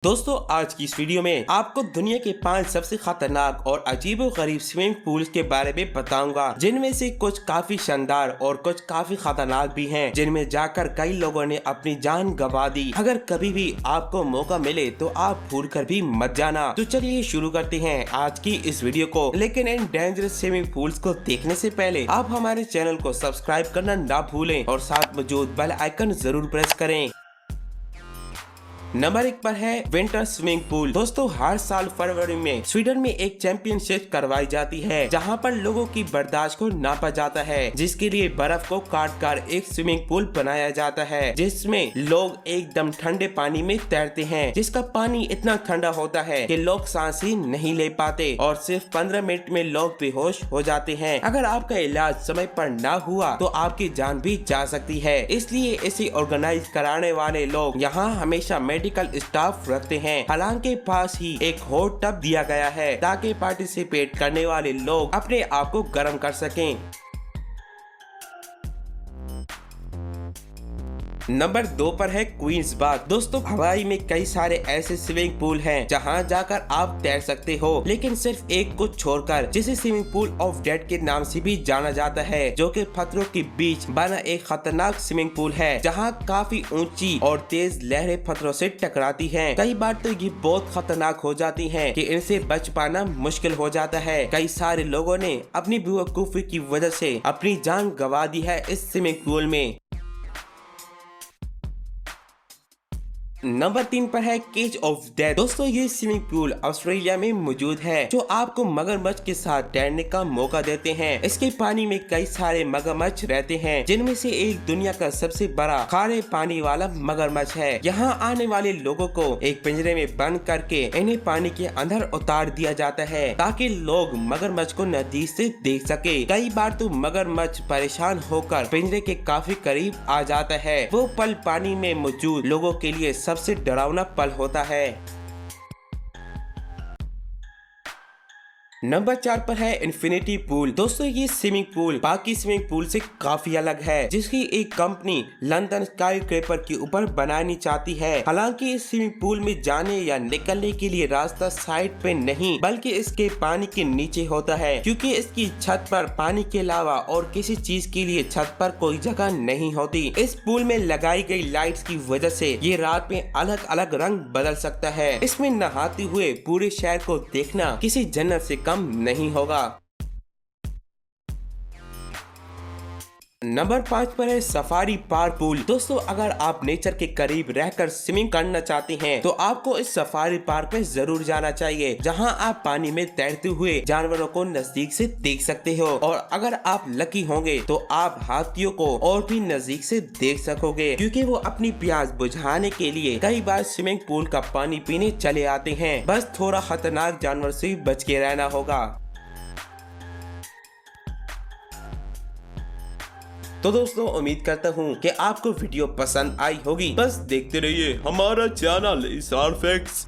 दोस्तों आज की इस वीडियो में आपको दुनिया के 5 सबसे खतरनाक और अजीबोगरीब स्विमिंग पूल्स के बारे में बताऊंगा, जिनमें से कुछ काफी शानदार और कुछ काफी खतरनाक भी हैं, जिनमें जाकर कई लोगों ने अपनी जान गंवा दी। अगर कभी भी आपको मौका मिले तो आप भूल कर भी मत जाना। तो चलिए शुरू करते हैं आज की इस वीडियो को। लेकिन इन डेंजरस स्विमिंग पूल्स को देखने से पहले आप हमारे चैनल को सब्सक्राइब करना ना भूलें और साथ मौजूद बेल आइकन जरूर प्रेस करें। नंबर 1 पर है विंटर स्विमिंग पूल। दोस्तों हर साल फरवरी में स्वीडन में एक चैंपियनशिप करवाई जाती है, जहां पर लोगों की बर्दाश्त को नापा जाता है, जिसके लिए बर्फ को काट कर एक स्विमिंग पूल बनाया जाता है, जिसमें लोग एकदम ठंडे पानी में तैरते हैं, जिसका पानी इतना ठंडा होता है कि लोग सांस ही नहीं ले पाते और सिर्फ 15 मिनट में लोग बेहोश हो जाते हैं। अगर आपका इलाज समय पर ना हुआ तो आपकी जान भी जा सकती है, इसलिए इसे ऑर्गेनाइज कराने वाले लोग यहाँ हमेशा मेडिकल स्टाफ रखते हैं। हालांकि पास ही एक हॉट टब दिया गया है ताकि पार्टिसिपेट करने वाले लोग अपने आप को गर्म कर सकें। नंबर 2 पर है क्वींस बाग। दोस्तों हवाई में कई सारे ऐसे स्विमिंग पूल हैं जहां जाकर आप तैर सकते हो, लेकिन सिर्फ एक को छोड़कर, जिसे स्विमिंग पूल ऑफ डेथ के नाम से भी जाना जाता है, जो कि पत्थरों के बीच बना एक खतरनाक स्विमिंग पूल है, जहां काफी ऊंची और तेज लहरें पत्थरों से टकराती हैं। कई बार तो ये बहुत खतरनाक हो जाती हैं कि इनसे बच पाना मुश्किल हो जाता है। कई सारे लोगों ने अपनी बेवकूफी की वजह से अपनी जान गंवा दी है इस स्विमिंग पूल में। नंबर 3 पर है केज ऑफ डेथ। दोस्तों ये स्विमिंग पूल ऑस्ट्रेलिया में मौजूद है, जो आपको मगरमच्छ के साथ तैरने का मौका देते हैं। इसके पानी में कई सारे मगरमच्छ रहते हैं, जिनमें से एक दुनिया का सबसे बड़ा खारे पानी वाला मगरमच्छ है। यहाँ आने वाले लोगों को एक पिंजरे में बंद करके इन्हें पानी के अंदर उतार दिया जाता है, ताकि लोग मगरमच्छ को नजदीक से देख सके। कई बार तो मगरमच्छ परेशान होकर पिंजरे के काफी करीब आ जाता है। वो पल पानी में मौजूद लोगों के लिए सबसे डरावना पल होता है। नंबर 4 पर है इन्फिनिटी पूल। दोस्तों ये स्विमिंग पूल बाकी स्विमिंग पूल से काफी अलग है, जिसकी एक कंपनी लंदन स्काई स्क्रैपर के ऊपर बनानी चाहती है। हालांकि इस स्विमिंग पूल में जाने या निकलने के लिए रास्ता साइड पे नहीं, बल्कि इसके पानी के नीचे होता है, क्योंकि इसकी छत पर पानी के अलावा और किसी चीज के लिए छत पर कोई जगह नहीं होती। इस पूल में लगाई गई लाइट्स की वजह से ये रात में अलग अलग रंग बदल सकता है। इसमें नहाते हुए पूरे शहर को देखना किसी जन्नत से कम नहीं होगा। नंबर 5 पर है सफारी पार्क पूल। दोस्तों अगर आप नेचर के करीब रहकर स्विमिंग करना चाहते हैं तो आपको इस सफारी पार्क में जरूर जाना चाहिए, जहां आप पानी में तैरते हुए जानवरों को नजदीक से देख सकते हो, और अगर आप लकी होंगे तो आप हाथियों को और भी नजदीक से देख सकोगे, क्योंकि वो अपनी प्यास बुझाने के लिए कई बार स्विमिंग पूल का पानी पीने चले आते हैं। बस थोड़ा खतरनाक जानवर से बच के रहना होगा। तो दोस्तों उम्मीद करता हूँ कि आपको वीडियो पसंद आई होगी। बस देखते रहिए हमारा चैनल स्टार फैक्ट्स।